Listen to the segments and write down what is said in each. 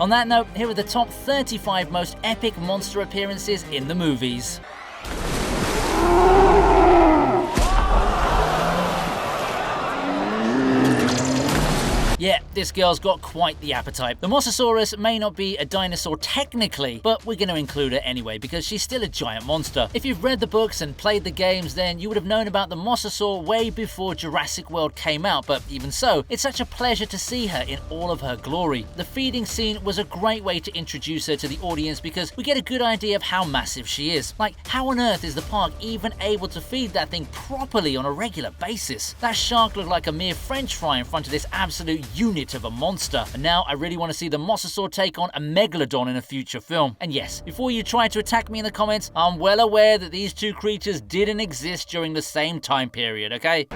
On that note, here are the top 35 most epic monster appearances in the movies. Yeah, this girl's got quite the appetite. The Mosasaurus may not be a dinosaur technically, but we're going to include her anyway because she's still a giant monster. If you've read the books and played the games, then you would have known about the Mosasaur way before Jurassic World came out, but even so, it's such a pleasure to see her in all of her glory. The feeding scene was a great way to introduce her to the audience because we get a good idea of how massive she is. Like, how on earth is the park even able to feed that thing properly on a regular basis? That shark looked like a mere French fry in front of this absolute unit of a monster. And now I really want to see the Mosasaur take on a Megalodon in a future film. And yes, before you try to attack me in the comments, I'm well aware that these two creatures didn't exist during the same time period, okay?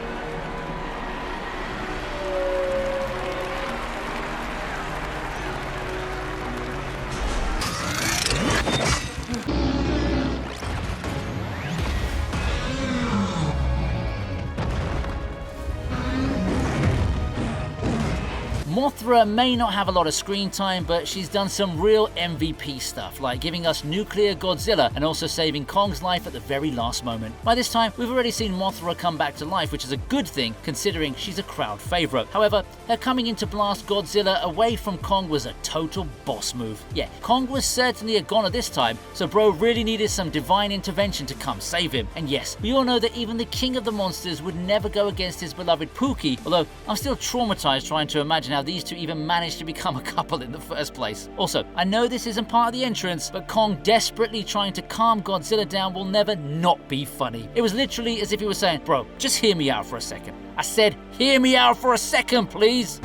Mothra may not have a lot of screen time, but she's done some real MVP stuff, like giving us nuclear Godzilla and also saving Kong's life at the very last moment. By this time, we've already seen Mothra come back to life, which is a good thing considering she's a crowd favorite. However, her coming in to blast Godzilla away from Kong was a total boss move. Yeah, Kong was certainly a goner this time, so bro really needed some divine intervention to come save him. And yes, we all know that even the king of the monsters would never go against his beloved Pookie, although I'm still traumatized trying to imagine how these two even managed to become a couple in the first place. Also, I know this isn't part of the entrance, but Kong desperately trying to calm Godzilla down will never not be funny. It was literally as if he was saying, bro, just hear me out for a second. I said, hear me out for a second, please.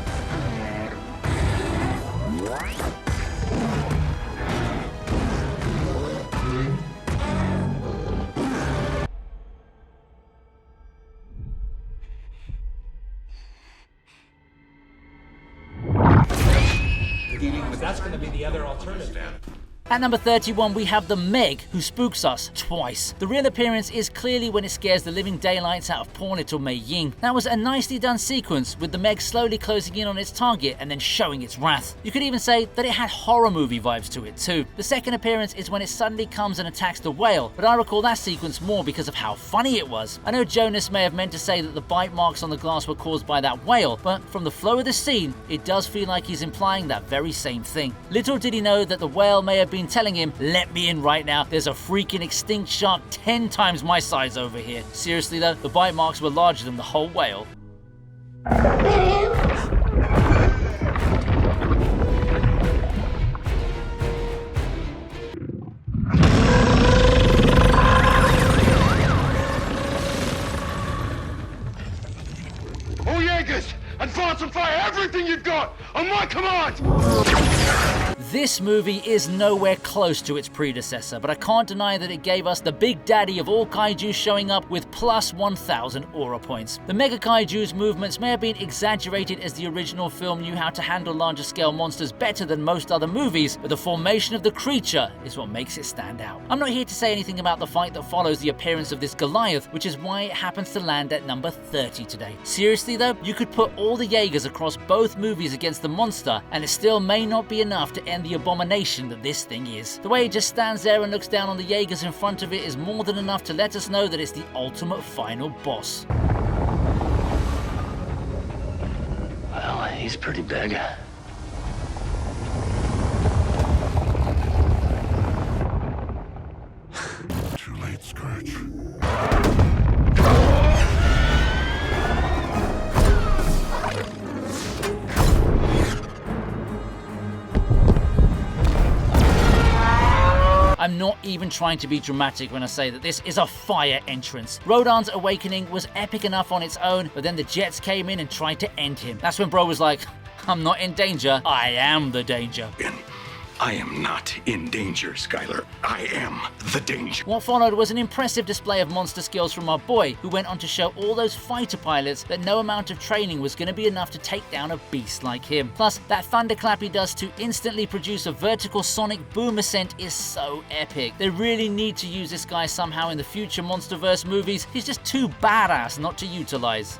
That's going to be the other alternative. At number 31, we have the Meg, who spooks us twice. The real appearance is clearly when it scares the living daylights out of poor little Mei Ying. That was a nicely done sequence, with the Meg slowly closing in on its target and then showing its wrath. You could even say that it had horror movie vibes to it too. The second appearance is when it suddenly comes and attacks the whale, but I recall that sequence more because of how funny it was. I know Jonas may have meant to say that the bite marks on the glass were caused by that whale, but from the flow of the scene, it does feel like he's implying that very same thing. Little did he know that the whale may have been telling him, let me in right now, there's a freaking extinct shark 10 times my size over here. Seriously though, the bite marks were larger than the whole whale. Oh, Jaegers! Advance and fire everything you've got! On my command! This movie is nowhere close to its predecessor, but I can't deny that it gave us the big daddy of all kaiju showing up with plus 1,000 aura points. The mega kaiju's movements may have been exaggerated as the original film knew how to handle larger scale monsters better than most other movies, but the formation of the creature is what makes it stand out. I'm not here to say anything about the fight that follows the appearance of this Goliath, which is why it happens to land at number 30 today. Seriously though, you could put all the Jaegers across both movies against the monster, and it still may not be enough to end the abomination that this thing is. The way it just stands there and looks down on the Jaegers in front of it is more than enough to let us know that it's the ultimate final boss. Well, he's pretty big. Too late, Scourge. I'm not even trying to be dramatic when I say that this is a fire entrance. Rodan's awakening was epic enough on its own, but then the jets came in and tried to end him. That's when bro was like, I'm not in danger, I am the danger. I am not in danger, Skylar. I am the danger. What followed was an impressive display of monster skills from our boy, who went on to show all those fighter pilots that no amount of training was going to be enough to take down a beast like him. Plus, that thunderclap he does to instantly produce a vertical sonic boom ascent is so epic. They really need to use this guy somehow in the future Monsterverse movies. He's just too badass not to utilize.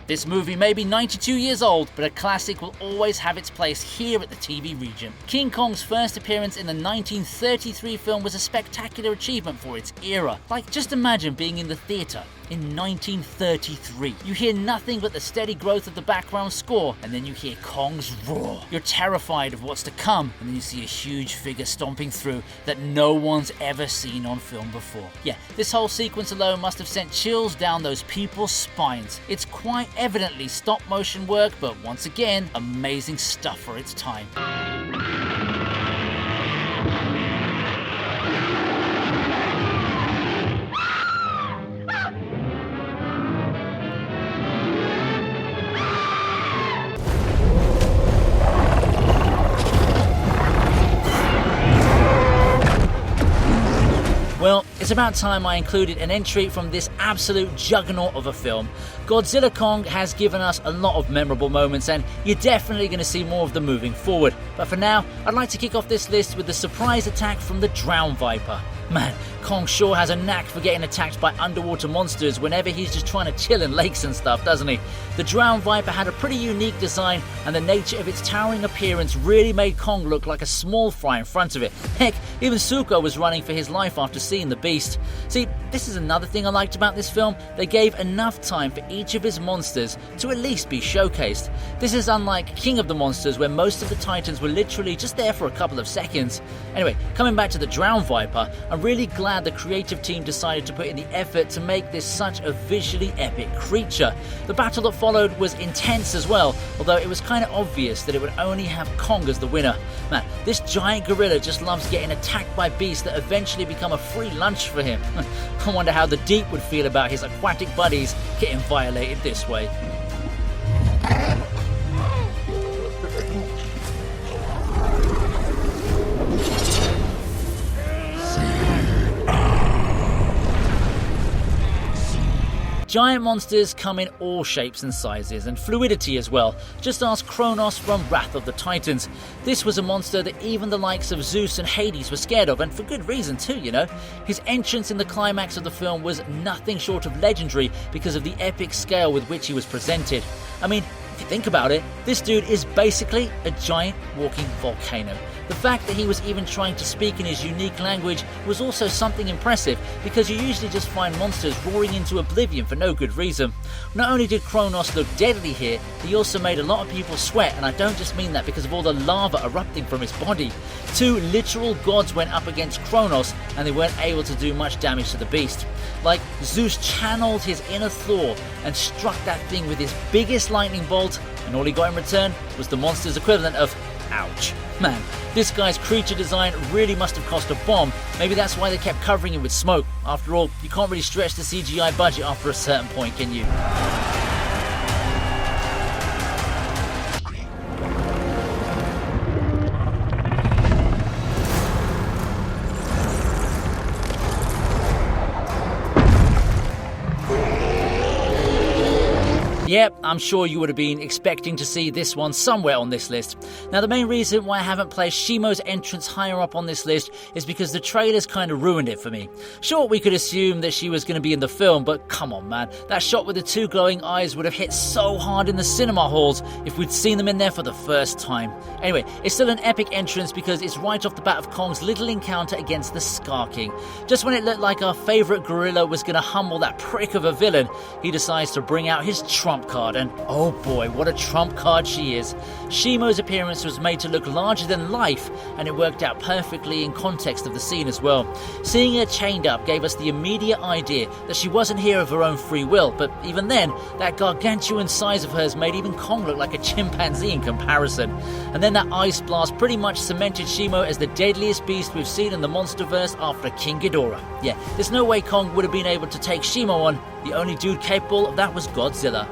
This movie may be 92 years old, but a classic will always have its place here at the TV Regent. King Kong's first appearance in the 1933 film was a spectacular achievement for its era. Like, just imagine being in the theatre in 1933. You hear nothing but the steady growth of the background score, and then you hear Kong's roar. You're terrified of what's to come, and then you see a huge figure stomping through that no one's ever seen on film before. Yeah, this whole sequence alone must have sent chills down those people's spines. It's quite evidently stop motion work, but once again, amazing stuff for its time. Well, it's about time I included an entry from this absolute juggernaut of a film. Godzilla Kong has given us a lot of memorable moments, and you're definitely going to see more of them moving forward. But for now, I'd like to kick off this list with the surprise attack from the Drowned Viper. Man, Kong sure has a knack for getting attacked by underwater monsters whenever he's just trying to chill in lakes and stuff, doesn't he? The Drowned Viper had a pretty unique design, and the nature of its towering appearance really made Kong look like a small fry in front of it. Heck, even Zuko was running for his life after seeing the beast. See, this is another thing I liked about this film. They gave enough time for each of his monsters to at least be showcased. This is unlike King of the Monsters, where most of the Titans were literally just there for a couple of seconds. Anyway, coming back to the Drowned Viper, I'm really glad the creative team decided to put in the effort to make this such a visually epic creature. The battle that followed was intense as well, although it was kind of obvious that it would only have Kong as the winner. Man, this giant gorilla just loves getting attacked by beasts that eventually become a free lunch for him. I wonder how the Deep would feel about his aquatic buddies getting violated this way. Giant monsters come in all shapes and sizes, and fluidity as well. Just ask Kronos from Wrath of the Titans. This was a monster that even the likes of Zeus and Hades were scared of, and for good reason too, you know. His entrance in the climax of the film was nothing short of legendary because of the epic scale with which he was presented. I mean, if you think about it, this dude is basically a giant walking volcano. The fact that he was even trying to speak in his unique language was also something impressive, because you usually just find monsters roaring into oblivion for no good reason. Not only did Kronos look deadly here, he also made a lot of people sweat, and I don't just mean that because of all the lava erupting from his body. Two literal gods went up against Kronos, and they weren't able to do much damage to the beast. Like, Zeus channeled his inner Thor and struck that thing with his biggest lightning bolt, and all he got in return was the monster's equivalent of ouch. Man, this guy's creature design really must have cost a bomb. Maybe that's why they kept covering him with smoke. After all, you can't really stretch the CGI budget after a certain point, can you? Yep, I'm sure you would have been expecting to see this one somewhere on this list. Now, the main reason why I haven't placed Shimo's entrance higher up on this list is because the trailers kind of ruined it for me. Sure, we could assume that she was going to be in the film, but come on, man. That shot with the two glowing eyes would have hit so hard in the cinema halls if we'd seen them in there for the first time. Anyway, it's still an epic entrance because it's right off the bat of Kong's little encounter against the Scar King. Just when it looked like our favourite gorilla was going to humble that prick of a villain, he decides to bring out his trump card, and oh boy, what a trump card she is. Shimo's appearance was made to look larger than life, and it worked out perfectly in context of the scene as well. Seeing her chained up gave us the immediate idea that she wasn't here of her own free will, but even then, that gargantuan size of hers made even Kong look like a chimpanzee in comparison. And then that ice blast pretty much cemented Shimo as the deadliest beast we've seen in the Monsterverse after King Ghidorah. Yeah, there's no way Kong would have been able to take Shimo on. The only dude capable of that was Godzilla.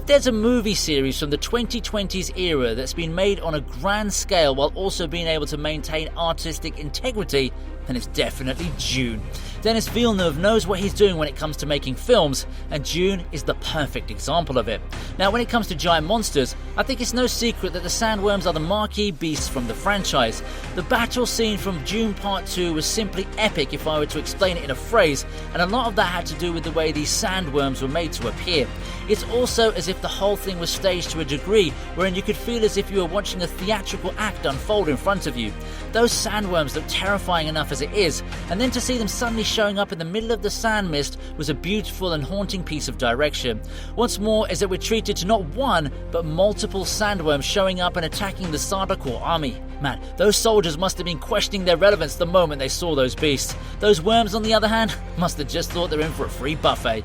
There's a movie series from the 2020s era that's been made on a grand scale while also being able to maintain artistic integrity. then it's definitely Dune. Denis Villeneuve knows what he's doing when it comes to making films, and Dune is the perfect example of it. Now, when it comes to giant monsters, I think it's no secret that the sandworms are the marquee beasts from the franchise. The battle scene from Dune Part 2 was simply epic if I were to explain it in a phrase, and a lot of that had to do with the way these sandworms were made to appear. It's also as if the whole thing was staged to a degree wherein you could feel as if you were watching a theatrical act unfold in front of you. Those sandworms look terrifying enough as it is, and then to see them suddenly showing up in the middle of the sand mist was a beautiful and haunting piece of direction. What's more is that we're treated to not one, but multiple sandworms showing up and attacking the Sardaukar army. Man, those soldiers must have been questioning their relevance the moment they saw those beasts. Those worms, on the other hand, must have just thought they're in for a free buffet.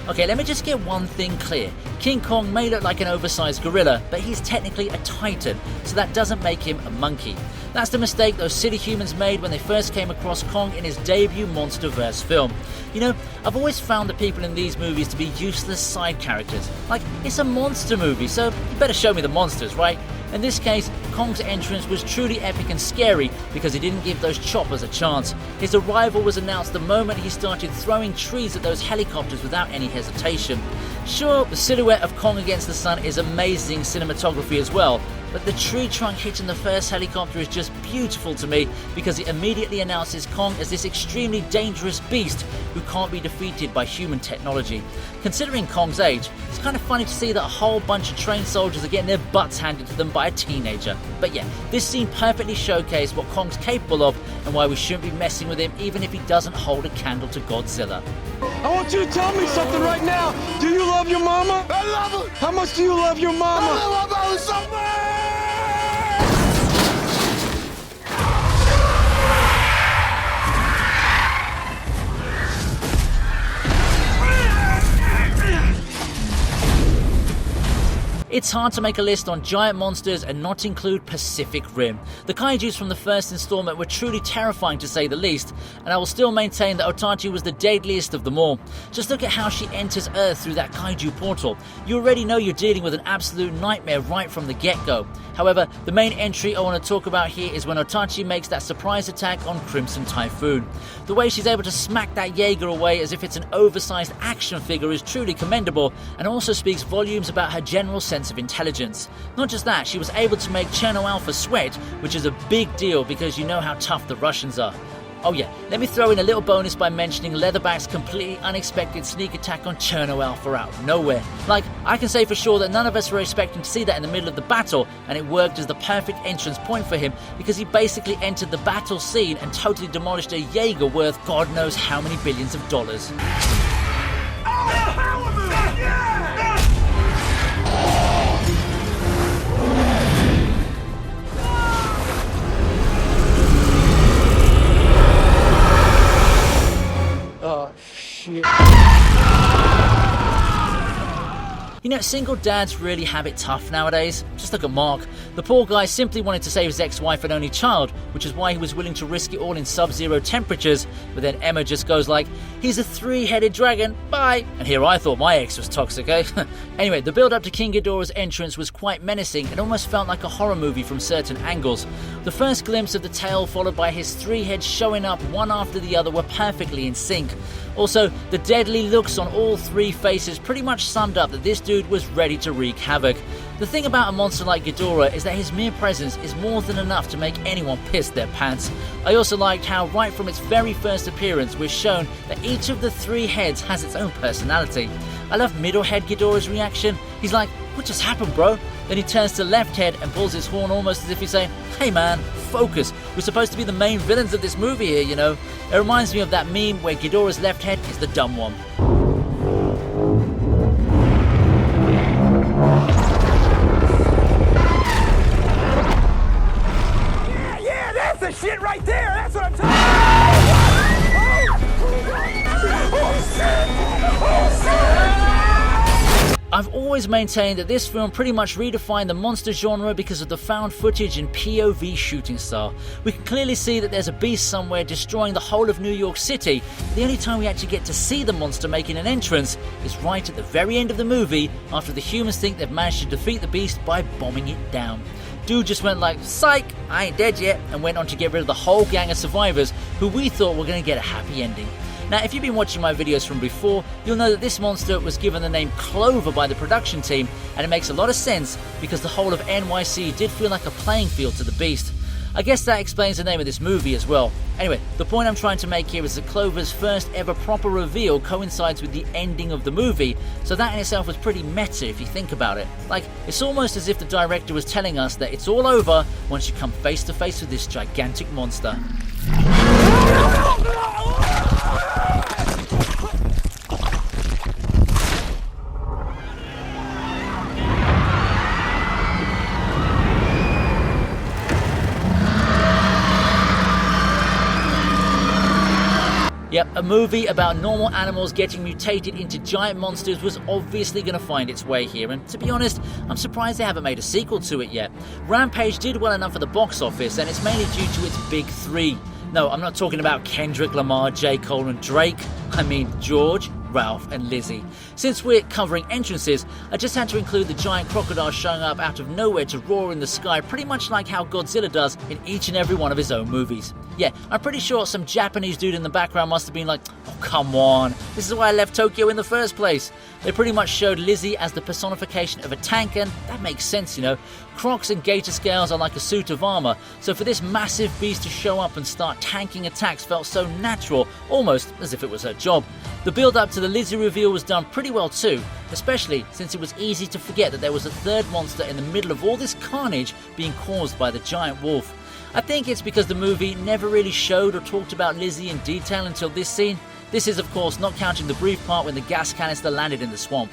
Okay, let me just get one thing clear. King Kong may look like an oversized gorilla, but he's technically a titan, so that doesn't make him a monkey. That's the mistake those silly humans made when they first came across Kong in his debut MonsterVerse film. You know, I've always found the people in these movies to be useless side characters. Like, it's a monster movie, so you better show me the monsters, right? In this case, Kong's entrance was truly epic and scary because he didn't give those choppers a chance. His arrival was announced the moment he started throwing trees at those helicopters without any hesitation. Sure, the silhouette of Kong against the sun is amazing cinematography as well, but the tree trunk hitting the first helicopter is just beautiful to me because it immediately announces Kong as this extremely dangerous beast who can't be defeated by human technology. Considering Kong's age, it's kind of funny to see that a whole bunch of trained soldiers are getting their butts handed to them by a teenager. But yeah, this scene perfectly showcased what Kong's capable of and why we shouldn't be messing with him even if he doesn't hold a candle to Godzilla. I want you to tell me something right now. Do you love your mama? I love her! How much do you love your mama? I love her so much! It's hard to make a list on giant monsters and not include Pacific Rim. The kaijus from the first installment were truly terrifying to say the least, and I will still maintain that Otachi was the deadliest of them all. Just look at how she enters Earth through that kaiju portal. You already know you're dealing with an absolute nightmare right from the get-go. However, the main entry I want to talk about here is when Otachi makes that surprise attack on Crimson Typhoon. The way she's able to smack that Jaeger away as if it's an oversized action figure is truly commendable, and also speaks volumes about her general sense of intelligence. Not just that, she was able to make Cherno Alpha sweat, which is a big deal because you know how tough the Russians are. Oh yeah, let me throw in a little bonus by mentioning Leatherback's completely unexpected sneak attack on Cherno Alpha out of nowhere. Like, I can say for sure that none of us were expecting to see that in the middle of the battle, and it worked as the perfect entrance point for him because he basically entered the battle scene and totally demolished a Jaeger worth God knows how many billions of dollars. Oh, shit. You know, single dads really have it tough nowadays. Just look at Mark. The poor guy simply wanted to save his ex-wife and only child, which is why he was willing to risk it all in sub-zero temperatures, but then Emma just goes like, he's a three-headed dragon, bye! And here I thought my ex was toxic, eh? Anyway, the build-up to King Ghidorah's entrance was quite menacing and almost felt like a horror movie from certain angles. The first glimpse of the tail followed by his three heads showing up one after the other were perfectly in sync. Also, the deadly looks on all three faces pretty much summed up that this dude was ready to wreak havoc. The thing about a monster like Ghidorah is that his mere presence is more than enough to make anyone piss their pants. I also liked how right from its very first appearance we're shown that each of the three heads has its own personality. I love middle head Ghidorah's reaction. He's like, what just happened, bro? Then he turns to left head and pulls his horn almost as if he's saying, hey man, focus. We're supposed to be the main villains of this movie here, you know. It reminds me of that meme where Ghidorah's left head is the dumb one. Yeah, that's the shit right there. That's what I'm talking about. Oh, shit. Oh, shit. I've always maintained that this film pretty much redefined the monster genre because of the found footage and POV shooting style. We can clearly see that there's a beast somewhere destroying the whole of New York City. The only time we actually get to see the monster making an entrance is right at the very end of the movie, after the humans think they've managed to defeat the beast by bombing it down. Dude just went like, psych, I ain't dead yet, and went on to get rid of the whole gang of survivors who we thought were going to get a happy ending. Now, if you've been watching my videos from before, you'll know that this monster was given the name Clover by the production team, and it makes a lot of sense because the whole of NYC did feel like a playing field to the beast. I guess that explains the name of this movie as well. Anyway, the point I'm trying to make here is that Clover's first ever proper reveal coincides with the ending of the movie, so that in itself was pretty meta if you think about it. Like, it's almost as if the director was telling us that it's all over once you come face to face with this gigantic monster. Yep, a movie about normal animals getting mutated into giant monsters was obviously going to find its way here, and to be honest, I'm surprised they haven't made a sequel to it yet. Rampage did well enough at the box office, and it's mainly due to its big three. No, I'm not talking about Kendrick Lamar, J. Cole and Drake. I mean George, Ralph and Lizzie. Since we're covering entrances, I just had to include the giant crocodile showing up out of nowhere to roar in the sky, pretty much like how Godzilla does in each and every one of his own movies. Yeah, I'm pretty sure some Japanese dude in the background must have been like, oh come on, this is why I left Tokyo in the first place. They pretty much showed Lizzie as the personification of a tank, and that makes sense, you know. Crocs and gator scales are like a suit of armor, so for this massive beast to show up and start tanking attacks felt so natural, almost as if it was her job. The build up to the Lizzie reveal was done pretty well too, especially since it was easy to forget that there was a third monster in the middle of all this carnage being caused by the giant wolf. I think it's because the movie never really showed or talked about Lizzie in detail until this scene. This is of course not counting the brief part when the gas canister landed in the swamp.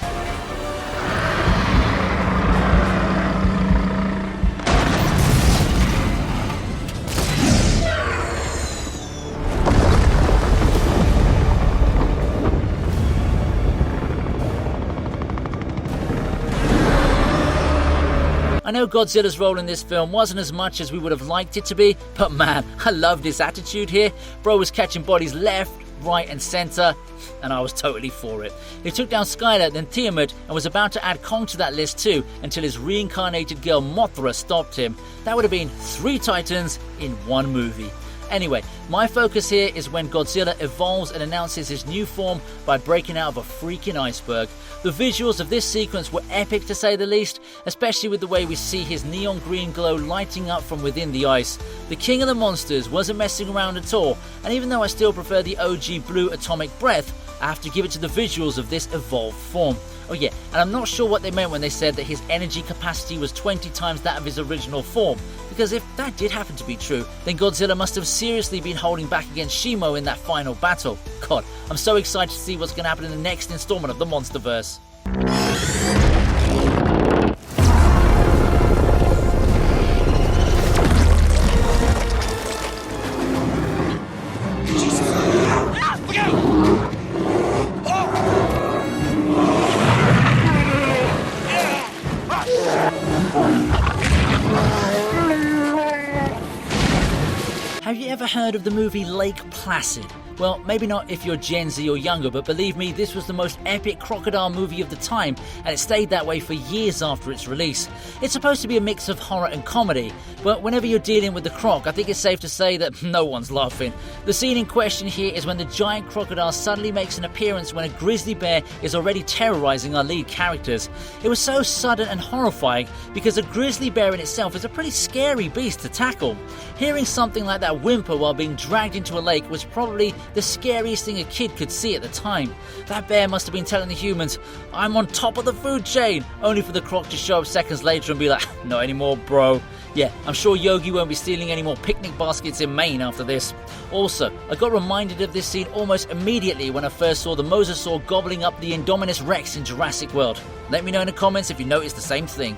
I know Godzilla's role in this film wasn't as much as we would have liked it to be, but man, I love this attitude here. Bro was catching bodies left, right and center, and I was totally for it. He took down Skylar, then Tiamat, and was about to add Kong to that list too, until his reincarnated girl Mothra stopped him. That would have been 3 titans in one movie. Anyway, my focus here is when Godzilla evolves and announces his new form by breaking out of a freaking iceberg. The visuals of this sequence were epic to say the least, especially with the way we see his neon green glow lighting up from within the ice. The king of the monsters wasn't messing around at all, and even though I still prefer the OG blue atomic breath, I have to give it to the visuals of this evolved form. Oh yeah, and I'm not sure what they meant when they said that his energy capacity was 20 times that of his original form, because if that did happen to be true, then Godzilla must have seriously been holding back against Shimo in that final battle. God, I'm so excited to see what's going to happen in the next installment of the Monsterverse. Have you ever heard of the movie Lake Placid? Well, maybe not if you're Gen Z or younger, but believe me, this was the most epic crocodile movie of the time, and it stayed that way for years after its release. It's supposed to be a mix of horror and comedy, but whenever you're dealing with the croc, I think it's safe to say that no one's laughing. The scene in question here is when the giant crocodile suddenly makes an appearance when a grizzly bear is already terrorizing our lead characters. It was so sudden and horrifying because a grizzly bear in itself is a pretty scary beast to tackle. Hearing something like that whimper while being dragged into a lake was probably the scariest thing a kid could see at the time. That bear must have been telling the humans, "I'm on top of the food chain," only for the croc to show up seconds later and be like, "Not anymore, bro." Yeah, I'm sure Yogi won't be stealing any more picnic baskets in Maine after this. Also, I got reminded of this scene almost immediately when I first saw the mosasaur gobbling up the Indominus Rex in Jurassic World. Let me know in the comments if you noticed the same thing.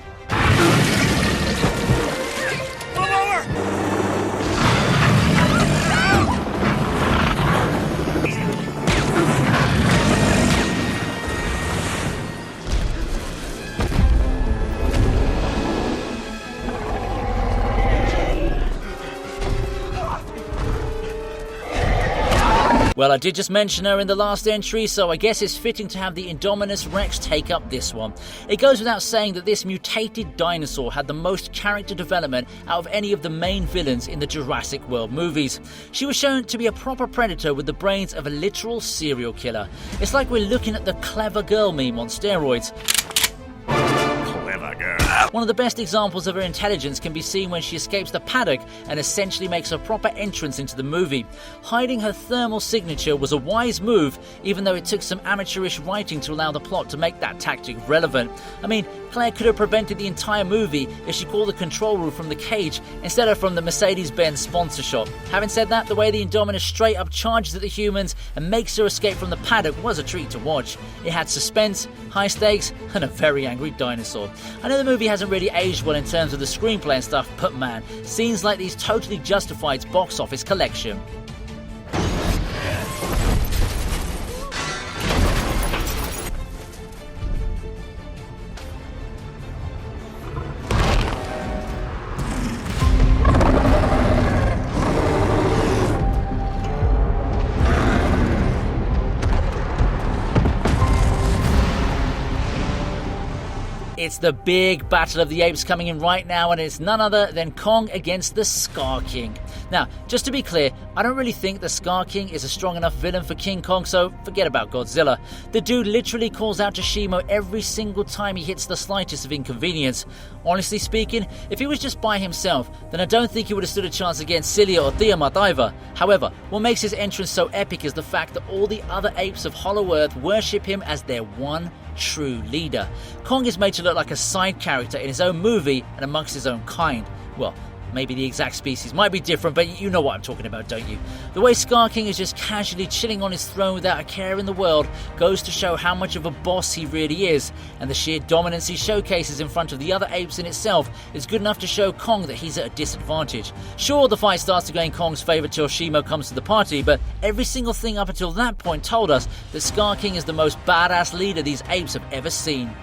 Well, I did just mention her in the last entry, so I guess it's fitting to have the Indominus Rex take up this one. It goes without saying that this mutated dinosaur had the most character development out of any of the main villains in the Jurassic World movies. She was shown to be a proper predator with the brains of a literal serial killer. It's like we're looking at the clever girl meme on steroids. One of the best examples of her intelligence can be seen when she escapes the paddock and essentially makes a proper entrance into the movie. Hiding her thermal signature was a wise move, even though it took some amateurish writing to allow the plot to make that tactic relevant. I mean, Claire could have prevented the entire movie if she called the control room from the cage instead of from the Mercedes-Benz sponsor shop. Having said that, the way the Indominus straight up charges at the humans and makes her escape from the paddock was a treat to watch. It had suspense, high stakes, and a very angry dinosaur. I know the movie hasn't really aged well in terms of the screenplay and stuff, but man, scenes like these totally justify its box office collection. It's the big Battle of the Apes coming in right now, and it's none other than Kong against the Scar King. Now, just to be clear, I don't really think the Scar King is a strong enough villain for King Kong, so forget about Godzilla. The dude literally calls out to Shimo every single time he hits the slightest of inconvenience. Honestly speaking, if he was just by himself, then I don't think he would have stood a chance against Cilia or Tiamat either. However, what makes his entrance so epic is the fact that all the other apes of Hollow Earth worship him as their one true leader. Kong is made to look like a side character in his own movie and amongst his own kind. Well, maybe the exact species might be different, but you know what I'm talking about, don't you? The way Scar King is just casually chilling on his throne without a care in the world goes to show how much of a boss he really is, and the sheer dominance he showcases in front of the other apes in itself is good enough to show Kong that he's at a disadvantage. Sure, the fight starts to go in Kong's favour till Shimo comes to the party, but every single thing up until that point told us that Scar King is the most badass leader these apes have ever seen.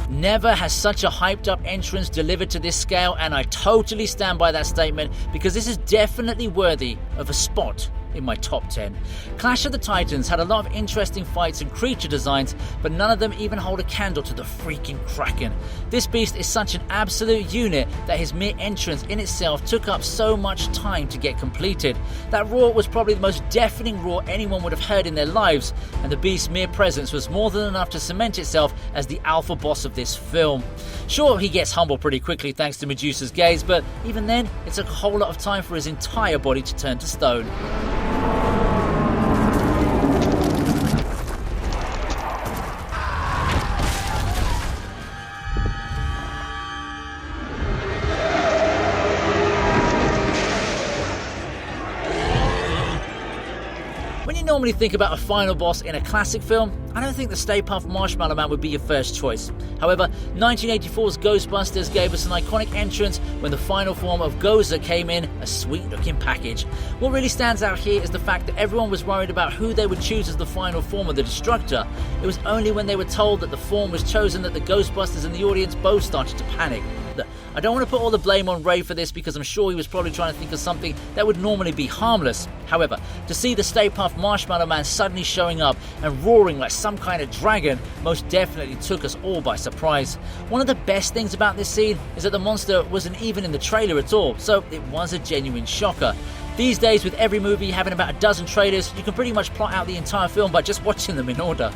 Never has such a hyped up entrance delivered to this scale, and I totally stand by that statement because this is definitely worthy of a spot in my top 10. Clash of the Titans had a lot of interesting fights and creature designs, but none of them even hold a candle to the freaking Kraken. This beast is such an absolute unit that his mere entrance in itself took up so much time to get completed. That roar was probably the most deafening roar anyone would have heard in their lives, and the beast's mere presence was more than enough to cement itself as the alpha boss of this film. Sure, he gets humble pretty quickly thanks to Medusa's gaze, but even then, it took a whole lot of time for his entire body to turn to stone. When you normally think about a final boss in a classic film, I don't think the Stay Puft Marshmallow Man would be your first choice. However, 1984's Ghostbusters gave us an iconic entrance when the final form of Gozer came in a sweet looking package. What really stands out here is the fact that everyone was worried about who they would choose as the final form of the Destructor. It was only when they were told that the form was chosen that the Ghostbusters and the audience both started to panic. Look, I don't want to put all the blame on Ray for this because I'm sure he was probably trying to think of something that would normally be harmless. However, to see the Stay Puft Marshmallow Man suddenly showing up and roaring like some kind of dragon most definitely took us all by surprise. One of the best things about this scene is that the monster wasn't even in the trailer at all, so it was a genuine shocker. These days, with every movie having about a dozen trailers, you can pretty much plot out the entire film by just watching them in order.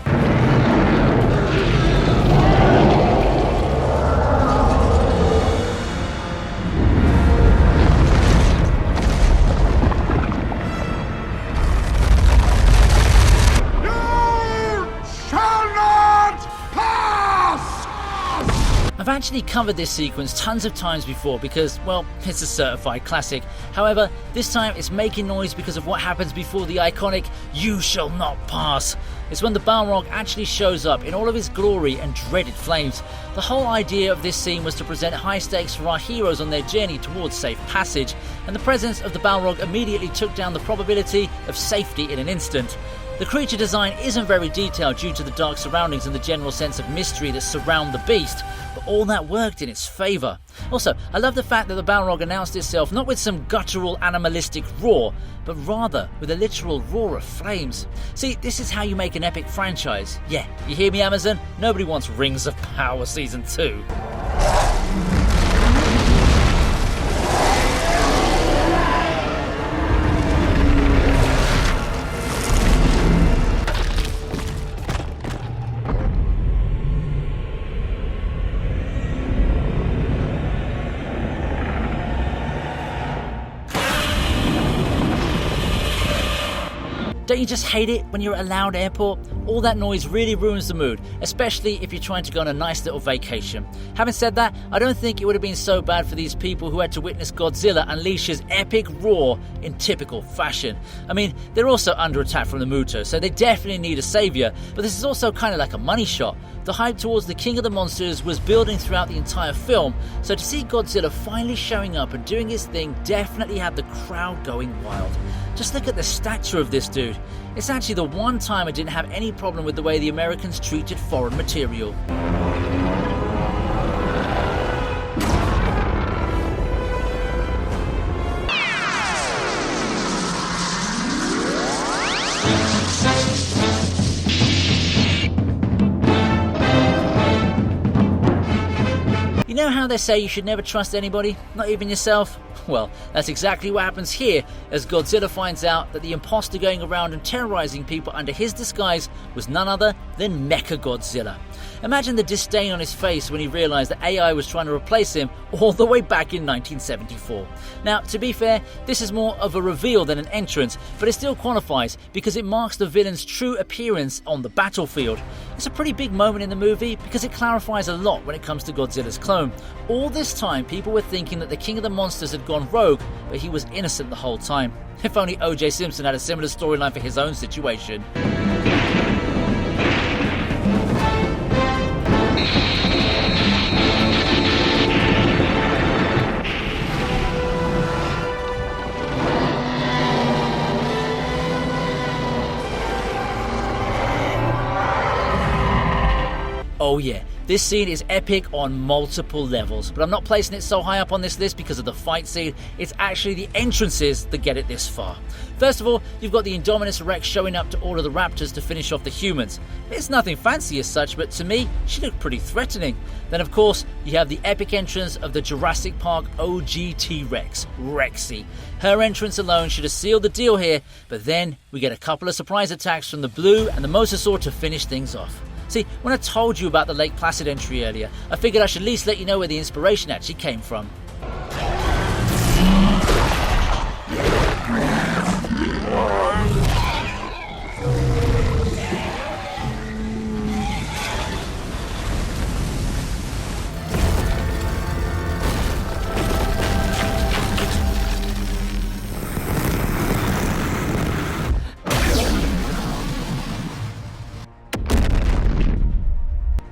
I've actually covered this sequence tons of times before because, well, it's a certified classic. However, this time it's making noise because of what happens before the iconic "You shall not pass." It's when the Balrog actually shows up in all of his glory and dreaded flames. The whole idea of this scene was to present high stakes for our heroes on their journey towards safe passage, and the presence of the Balrog immediately took down the probability of safety in an instant. The creature design isn't very detailed due to the dark surroundings and the general sense of mystery that surround the beast, but all that worked in its favour. Also, I love the fact that the Balrog announced itself not with some guttural animalistic roar, but rather with a literal roar of flames. See, this is how you make an epic franchise. Yeah, you hear me, Amazon? Nobody wants Rings of Power Season 2. Don't you just hate it when you're at a loud airport? All that noise really ruins the mood, especially if you're trying to go on a nice little vacation. Having said that, I don't think it would have been so bad for these people who had to witness Godzilla unleash his epic roar in typical fashion. I mean, they're also under attack from the Muto, so they definitely need a saviour, but this is also kind of like a money shot. The hype towards the King of the Monsters was building throughout the entire film, so to see Godzilla finally showing up and doing his thing definitely had the crowd going wild. Just look at the stature of this dude. It's actually the one time I didn't have any problem with the way the Americans treated foreign material. You know how they say you should never trust anybody, not even yourself? Well, that's exactly what happens here as Godzilla finds out that the imposter going around and terrorizing people under his disguise was none other than MechaGodzilla. Imagine the disdain on his face when he realized that AI was trying to replace him all the way back in 1974. Now, to be fair, this is more of a reveal than an entrance, but it still qualifies because it marks the villain's true appearance on the battlefield. It's a pretty big moment in the movie because it clarifies a lot when it comes to Godzilla's clone. All this time, people were thinking that the King of the Monsters had gone rogue, but he was innocent the whole time. If only O.J. Simpson had a similar storyline for his own situation. Oh yeah, this scene is epic on multiple levels, but I'm not placing it so high up on this list because of the fight scene. It's actually the entrances that get it this far. First of all, you've got the Indominus Rex showing up to order the raptors to finish off the humans. It's nothing fancy as such, but to me, she looked pretty threatening. Then of course, you have the epic entrance of the Jurassic Park OG T-Rex, Rexy. Her entrance alone should have sealed the deal here, but then we get a couple of surprise attacks from the Blue and the Mosasaur to finish things off. See, when I told you about the Lake Placid entry earlier, I figured I should at least let you know where the inspiration actually came from.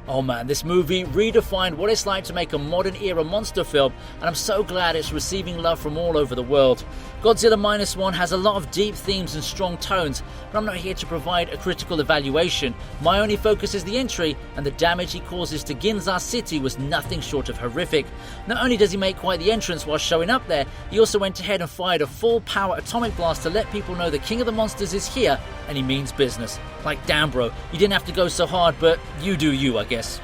Oh man, this movie redefined what it's like to make a modern era monster film, and I'm so glad it's receiving love from all over the world. Godzilla Minus One has a lot of deep themes and strong tones, but I'm not here to provide a critical evaluation. My only focus is the entry, and the damage he causes to Ginza City was nothing short of horrific. Not only does he make quite the entrance while showing up there, he also went ahead and fired a full power atomic blast to let people know the King of the Monsters is here, and he means business. Like, damn bro, you didn't have to go so hard, but you do you, I guess.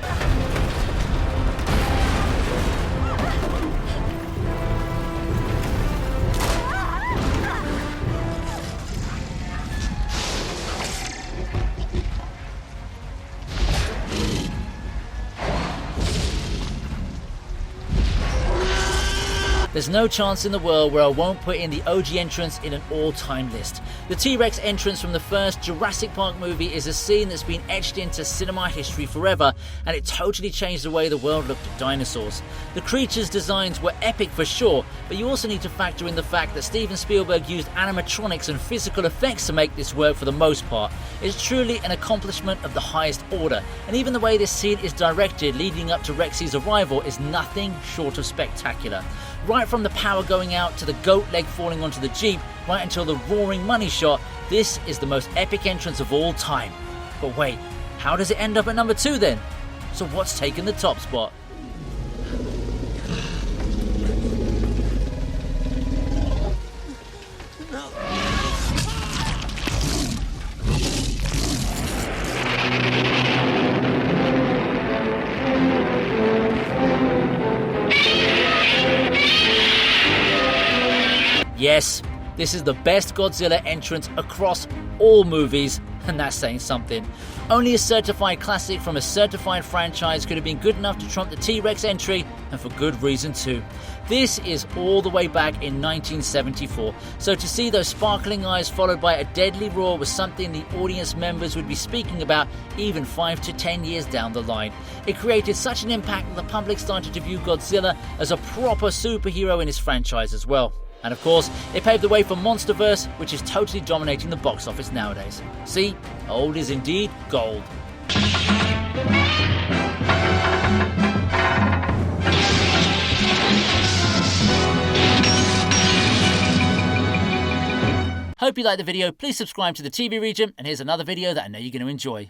The There's no chance in the world where I won't put in the OG entrance in an all-time list. The T-Rex entrance from the first Jurassic Park movie is a scene that's been etched into cinema history forever, and it totally changed the way the world looked at dinosaurs. The creatures' designs were epic for sure, but you also need to factor in the fact that Steven Spielberg used animatronics and physical effects to make this work for the most part. It's truly an accomplishment of the highest order, and even the way this scene is directed leading up to Rexy's arrival is nothing short of spectacular. Right from the power going out to the goat leg falling onto the Jeep, right until the roaring money shot, this is the most epic entrance of all time. But wait, how does it end up at number 2 then? So what's taken the top spot? Yes, this is the best Godzilla entrance across all movies, and that's saying something. Only a certified classic from a certified franchise could have been good enough to trump the T-Rex entry, and for good reason too. This is all the way back in 1974, so to see those sparkling eyes followed by a deadly roar was something the audience members would be speaking about even 5 to 10 years down the line. It created such an impact that the public started to view Godzilla as a proper superhero in his franchise as well. And of course, it paved the way for Monsterverse, which is totally dominating the box office nowadays. See, old is indeed gold. Hope you liked the video. Please subscribe to the TV Regent, and here's another video that I know you're going to enjoy.